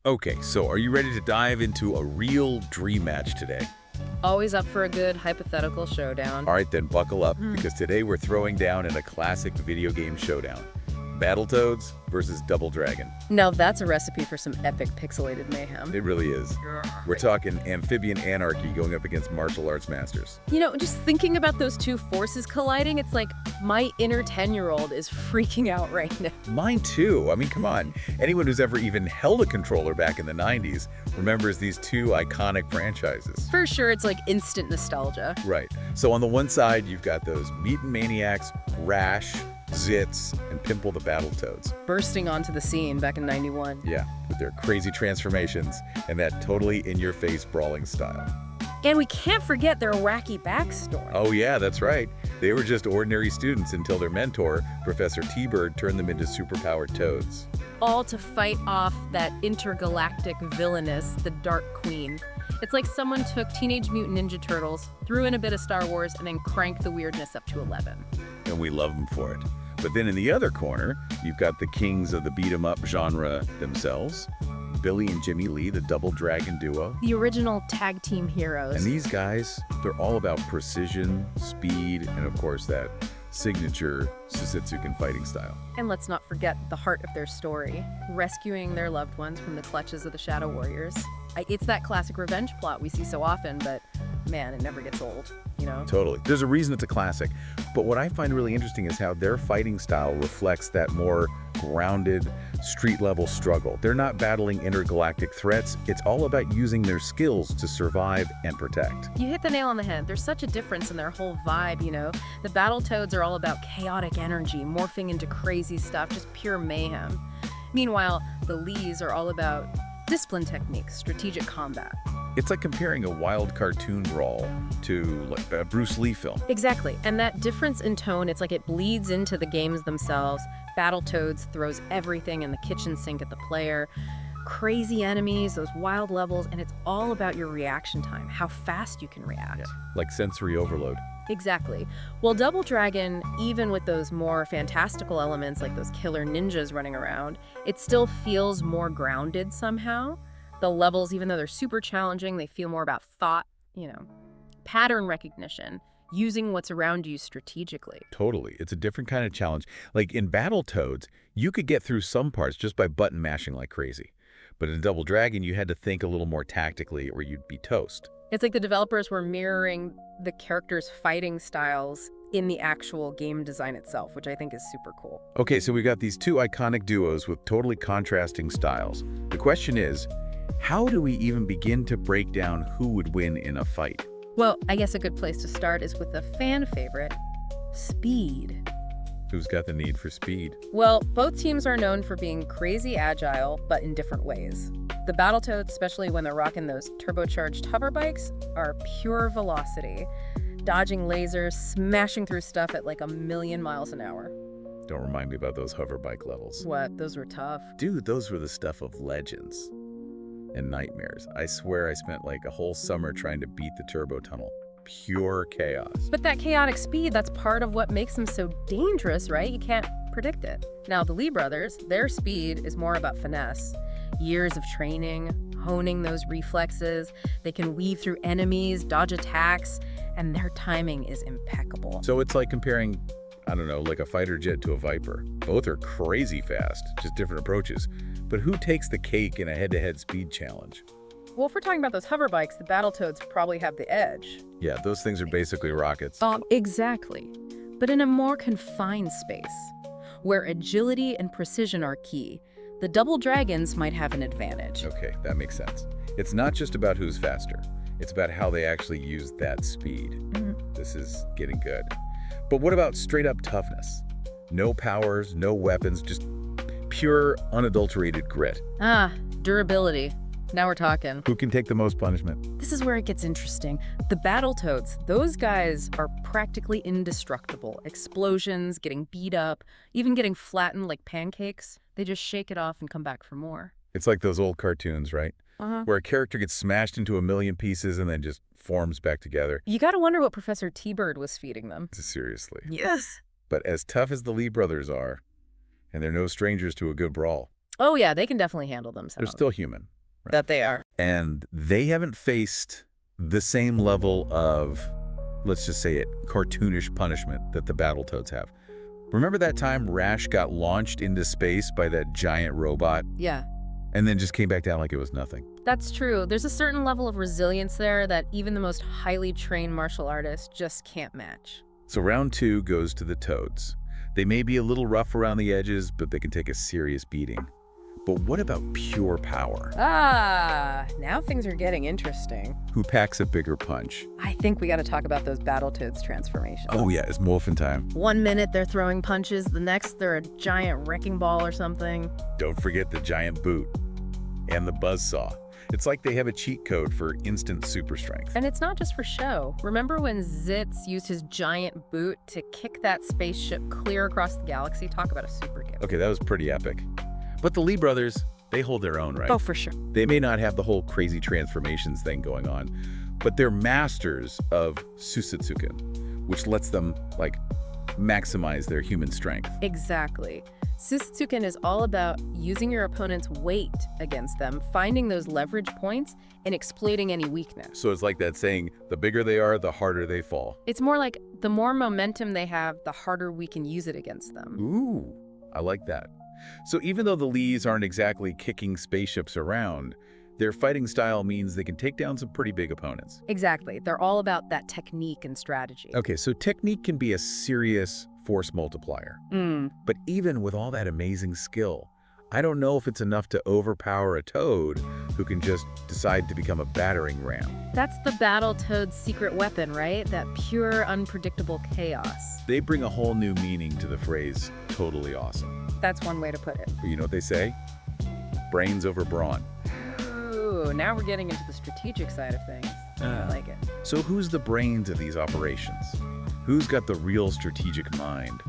Okay, so are you ready to dive into a real dream match today? Always up for a good hypothetical showdown. All right, then buckle up, Mm. because today we're throwing down in a classic video game showdown. Battletoads versus Double Dragon. Now that's a recipe for some epic pixelated mayhem. It really is. We're talking amphibian anarchy going up against martial arts masters. Just thinking about those two forces colliding, it's like my inner 10-year-old is freaking out right now. Mine too. I mean, come on. Anyone who's ever even held a controller back in the 90s remembers these two iconic franchises. For sure, it's like instant nostalgia. Right. So on the one side, you've got those mutant maniacs, Rash, Zitz, and Pimple the Battletoads. Bursting onto the scene back in 91. Yeah, with their crazy transformations and that totally in-your-face brawling style. And we can't forget their wacky backstory. Oh yeah, that's right. They were just ordinary students until their mentor, Professor T-Bird, turned them into superpowered toads. All to fight off that intergalactic villainess, the Dark Queen. It's like someone took Teenage Mutant Ninja Turtles, threw in a bit of Star Wars, and then cranked the weirdness up to 11. And we love them for it. But then in the other corner, you've got the kings of the beat-em-up genre themselves, Billy and Jimmy Lee, the Double Dragon duo. The original tag team heroes. And these guys, they're all about precision, speed, and of course that signature Susitsuken fighting style. And let's not forget the heart of their story, rescuing their loved ones from the clutches of the Shadow Warriors. It's that classic revenge plot we see so often, but man, it never gets old, Totally. There's a reason it's a classic. But what I find really interesting is how their fighting style reflects that more grounded, street-level struggle. They're not battling intergalactic threats. It's all about using their skills to survive and protect. You hit the nail on the head. There's such a difference in their whole vibe, The Battletoads are all about chaotic energy, morphing into crazy stuff, just pure mayhem. Meanwhile, the Lees are all about discipline techniques, strategic combat. It's like comparing a wild cartoon brawl to like a Bruce Lee film. Exactly, and that difference in tone, it's like it bleeds into the games themselves. Battletoads throws everything in the kitchen sink at the player. Crazy enemies, those wild levels, and it's all about your reaction time, how fast you can react. Yeah, like sensory overload. Exactly. Well, Double Dragon, even with those more fantastical elements like those killer ninjas running around, it still feels more grounded somehow. The levels, even though they're super challenging, they feel more about thought, pattern recognition, using what's around you strategically. Totally. It's a different kind of challenge. Like in Battletoads, you could get through some parts just by button mashing like crazy. But in Double Dragon, you had to think a little more tactically or you'd be toast. It's like the developers were mirroring the characters' fighting styles in the actual game design itself, which I think is super cool. Okay, so we got these two iconic duos with totally contrasting styles. The question is, how do we even begin to break down who would win in a fight? Well, I guess a good place to start is with a fan favorite, speed. Who's got the need for speed? Well, both teams are known for being crazy agile, but in different ways. The Battletoads, especially when they're rocking those turbocharged hover bikes, are pure velocity, dodging lasers, smashing through stuff at like 1,000,000 miles an hour. Don't remind me about those hover bike levels. What? Those were tough. Dude, those were the stuff of legends and nightmares. I swear I spent like a whole summer trying to beat the turbo tunnel. Pure chaos. But that chaotic speed, that's part of what makes them so dangerous, right? You can't predict it. Now, the Lee brothers, their speed is more about finesse. Years of training, honing those reflexes. They can weave through enemies, dodge attacks, and their timing is impeccable. So it's like comparing, I don't know, like a fighter jet to a Viper. Both are crazy fast, just different approaches. But who takes the cake in a head-to-head speed challenge? Well, if we're talking about those hover bikes, the Battletoads probably have the edge. Yeah, those things are basically rockets. Exactly. But in a more confined space, where agility and precision are key, the Double Dragons might have an advantage. Okay, that makes sense. It's not just about who's faster. It's about how they actually use that speed. This is getting good. But what about straight-up toughness? No powers, no weapons, just pure, unadulterated grit. Durability. Now we're talking. Who can take the most punishment? This is where it gets interesting. The Battletoads, those guys are practically indestructible. Explosions, getting beat up, even getting flattened like pancakes. They just shake it off and come back for more. It's like those old cartoons, right? Where a character gets smashed into 1,000,000 pieces and then just forms back together. You gotta wonder what Professor T-Bird was feeding them. Seriously. Yes. But as tough as the Lee brothers are, and they're no strangers to a good brawl. Oh, yeah, they can definitely handle They're themselves. still human. Right. That they are. And they haven't faced the same level of, let's just say it, cartoonish punishment that the Battletoads have. Remember that time Rash got launched into space by that giant robot Yeah, and then just came back down like it was nothing? that's true. There's a certain level of resilience there that even the most highly trained martial artists just can't match. So round 2 goes to the Toads. They may be a little rough around the edges, but they can take a serious beating. But what about pure power? Ah, now things are getting interesting. Who packs a bigger punch? I think we got to talk about those Battletoads transformations. Oh yeah, it's morphin' time. 1 minute they're throwing punches, the next they're a giant wrecking ball or something. Don't forget the giant boot and the buzzsaw. It's like they have a cheat code for instant super strength. And it's not just for show. Remember when Zitz used his giant boot to kick that spaceship clear across the galaxy? Talk about a super gift. Okay, that was pretty epic. But the Lee brothers, they hold their own, right? Oh, for sure. They may not have the whole crazy transformations thing going on, but they're masters of Susutsuken, which lets them, like, maximize their human strength. Exactly. Susutsuken is all about using your opponent's weight against them, finding those leverage points, and exploiting any weakness. So it's like that saying, the bigger they are, the harder they fall. It's more like the more momentum they have, the harder we can use it against them. Ooh, I like that. So even though the Lees aren't exactly kicking spaceships around, their fighting style means they can take down some pretty big opponents. Exactly. They're all about that technique and strategy. Okay, so technique can be a serious force multiplier. But even with all that amazing skill, I don't know if it's enough to overpower a Toad who can just decide to become a battering ram. That's the Battletoads' secret weapon, right? That pure, unpredictable chaos. They bring a whole new meaning to the phrase, totally awesome. That's one way to put it. You know what they say? Brains over brawn. Ooh, now we're getting into the strategic side of things. I like it. So who's the brains of these operations? Who's got the real strategic mind?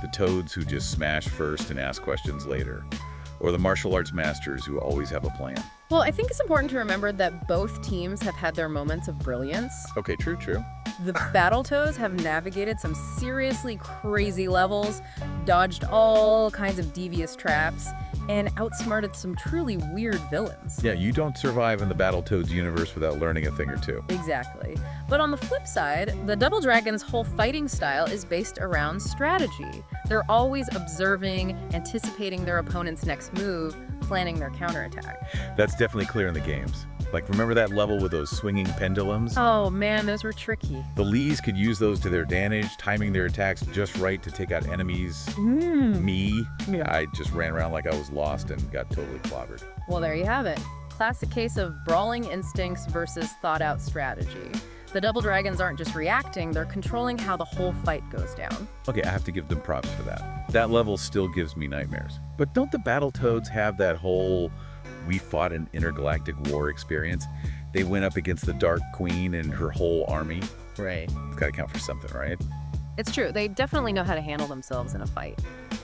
The Toads who just smash first and ask questions later? Or the martial arts masters who always have a plan? Well, I think it's important to remember that both teams have had their moments of brilliance. Okay, true. The Battletoads have navigated some seriously crazy levels, dodged all kinds of devious traps, and outsmarted some truly weird villains. Yeah, you don't survive in the Battletoads universe without learning a thing or two. Exactly. But on the flip side, the Double Dragon's whole fighting style is based around strategy. They're always observing, anticipating their opponent's next move, planning their counterattack. That's definitely clear in the games. Like, remember that level with those swinging pendulums? Oh man, those were tricky. The Lees could use those to their advantage, timing their attacks just right to take out enemies. Me, Yeah. I just ran around like I was lost and got totally clobbered. Well, there you have it. Classic case of brawling instincts versus thought-out strategy. The Double Dragons aren't just reacting, they're controlling how the whole fight goes down. Okay, I have to give them props for that. That level still gives me nightmares. But don't the Battletoads have that whole we fought an intergalactic war experience? They went up against the Dark Queen and her whole army. Right. It's gotta count for something, right? It's true, they definitely know how to handle themselves in a fight.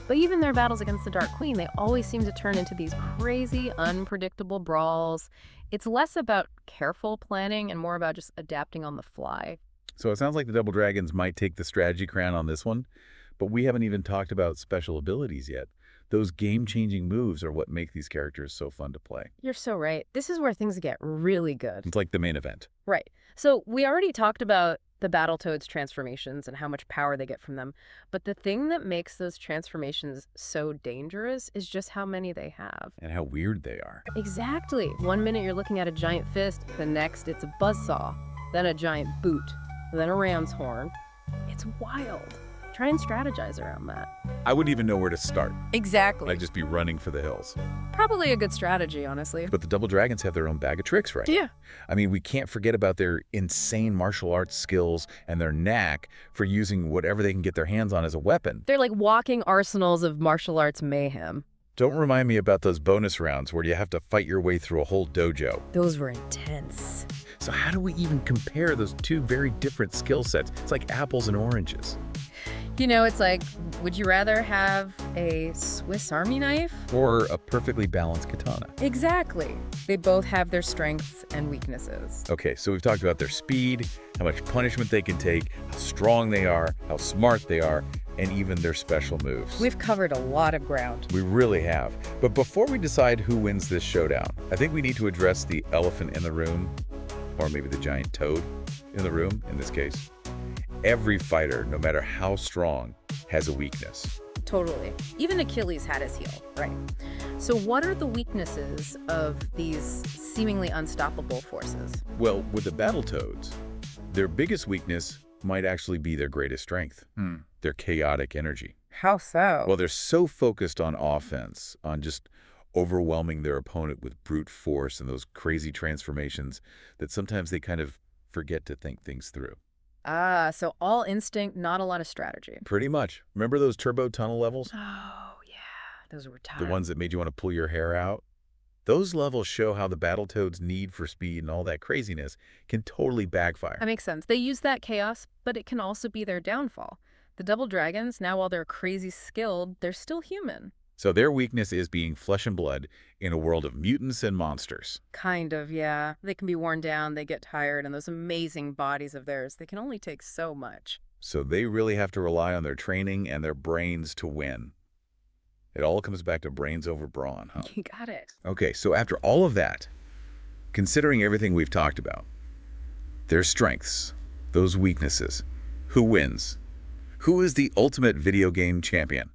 But even their battles against the Dark Queen, they always seem to turn into these crazy, unpredictable brawls. It's less about careful planning and more about just adapting on the fly. So it sounds like the Double Dragons might take the strategy crown on this one, but we haven't even talked about special abilities yet. Those game-changing moves are what make these characters so fun to play. You're so right. This is where things get really good. It's like the main event. Right. So we already talked about the Battletoads transformations and how much power they get from them. But the thing that makes those transformations so dangerous is just how many they have. And how weird they are. Exactly. 1 minute you're looking at a giant fist, the next it's a buzzsaw, then a giant boot, then a ram's horn. It's wild. Try and strategize around that. I wouldn't even know where to start. Exactly. I'd just be running for the hills. Probably a good strategy, honestly. But the Double Dragons have their own bag of tricks, right? Yeah. I mean, we can't forget about their insane martial arts skills and their knack for using whatever they can get their hands on as a weapon. They're like walking arsenals of martial arts mayhem. Don't remind me about those bonus rounds where you have to fight your way through a whole dojo. Those were intense. So how do we even compare those two very different skill sets? It's like apples and oranges. You know, it's like, would you rather have a Swiss Army knife? Or a perfectly balanced katana. Exactly. They both have their strengths and weaknesses. Okay, so we've talked about their speed, how much punishment they can take, how strong they are, how smart they are, and even their special moves. We've covered a lot of ground. We really have. But before we decide who wins this showdown, I think we need to address the elephant in the room, or maybe the giant toad in the room in this case. Every fighter, no matter how strong, has a weakness. Totally. Even Achilles had his heel, right? So what are the weaknesses of these seemingly unstoppable forces? Well, with the Battletoads, their biggest weakness might actually be their greatest strength, their chaotic energy. How so? Well, they're so focused on offense, on just overwhelming their opponent with brute force and those crazy transformations that sometimes they kind of forget to think things through. So all instinct, not a lot of strategy. Pretty much. Remember those turbo tunnel levels? Oh, yeah. Those were tough. The ones that made you want to pull your hair out? Those levels show how the Battletoads' need for speed and all that craziness can totally backfire. That makes sense. They use that chaos, but it can also be their downfall. The double dragons, now while they're crazy skilled, they're still human. So their weakness is being flesh and blood in a world of mutants and monsters. Kind of, yeah. They can be worn down, they get tired, and those amazing bodies of theirs, they can only take so much. So they really have to rely on their training and their brains to win. It all comes back to brains over brawn, huh? You got it. Okay, so after all of that, considering everything we've talked about, their strengths, those weaknesses, who wins? Who is the ultimate video game champion?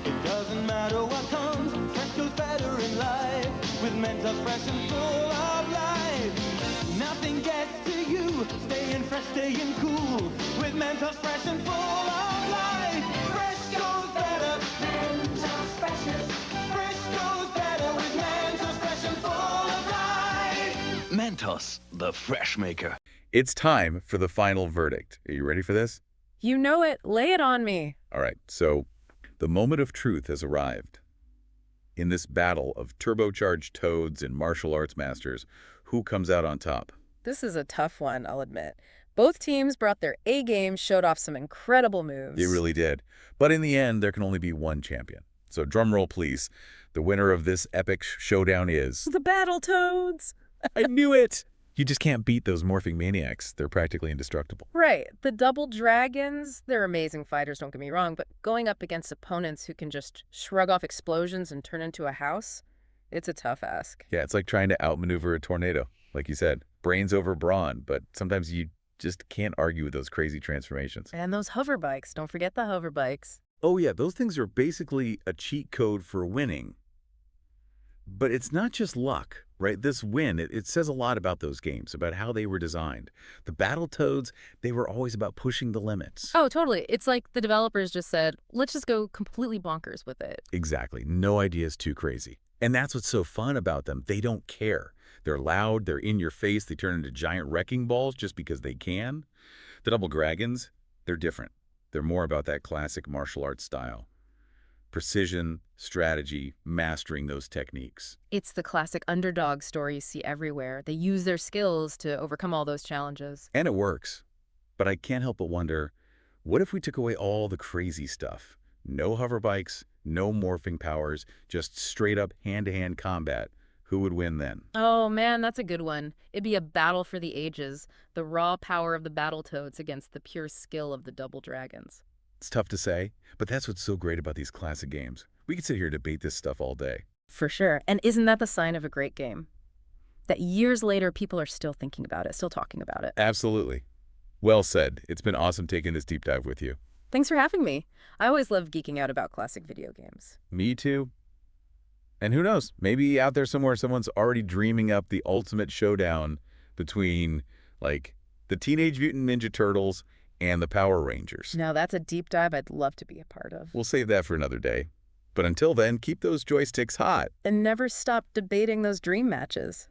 It doesn't matter what comes, fresh goes better in life. With mental fresh and full of life. Nothing gets to you, staying fresh, staying cool. With mental fresh and full of life. Fresh goes better. Mentos freshness. Fresh goes better with Mentos fresh and full of life. Mentos, the fresh maker. It's time for the final verdict. Are you ready for this? You know it. Lay it on me. All right, so the moment of truth has arrived. In this battle of turbocharged toads and martial arts masters, who comes out on top? This is a tough one, I'll admit. Both teams brought their A-game, showed off some incredible moves. They really did. But in the end, there can only be one champion. So drum roll, please. The winner of this epic showdown is... The Battletoads! I knew it! You just can't beat those morphing maniacs. They're practically indestructible. Right. The double dragons, they're amazing fighters, don't get me wrong, but going up against opponents who can just shrug off explosions and turn into a house, it's a tough ask. Yeah, it's like trying to outmaneuver a tornado. Like you said, brains over brawn, but sometimes you just can't argue with those crazy transformations. And those hover bikes, don't forget the hover bikes. Oh yeah, those things are basically a cheat code for winning. But it's not just luck, right? This win, it says a lot about those games, about how they were designed. The Battletoads, they were always about pushing the limits. Oh, totally. It's like the developers just said, let's just go completely bonkers with it. Exactly. No idea is too crazy. And that's what's so fun about them. They don't care. They're loud, they're in your face, they turn into giant wrecking balls just because they can. The Double Dragons, they're different. They're more about that classic martial arts style. Precision, strategy, mastering those techniques. It's the classic underdog story you see everywhere. They use their skills to overcome all those challenges. And it works. But I can't help but wonder, what if we took away all the crazy stuff? No hover bikes, no morphing powers, just straight up hand-to-hand combat. Who would win then? Oh man, that's a good one. It'd be a battle for the ages. The raw power of the Battletoads against the pure skill of the Double Dragons. It's tough to say, but that's what's so great about these classic games. We could sit here and debate this stuff all day. For sure. And isn't that the sign of a great game? That years later, people are still thinking about it, still talking about it. Absolutely. Well said. It's been awesome taking this deep dive with you. Thanks for having me. I always love geeking out about classic video games. Me too. And who knows, maybe out there somewhere someone's already dreaming up the ultimate showdown between, like, the Teenage Mutant Ninja Turtles and the Power Rangers. Now that's a deep dive I'd love to be a part of. We'll save that for another day. But until then, keep those joysticks hot. And never stop debating those dream matches.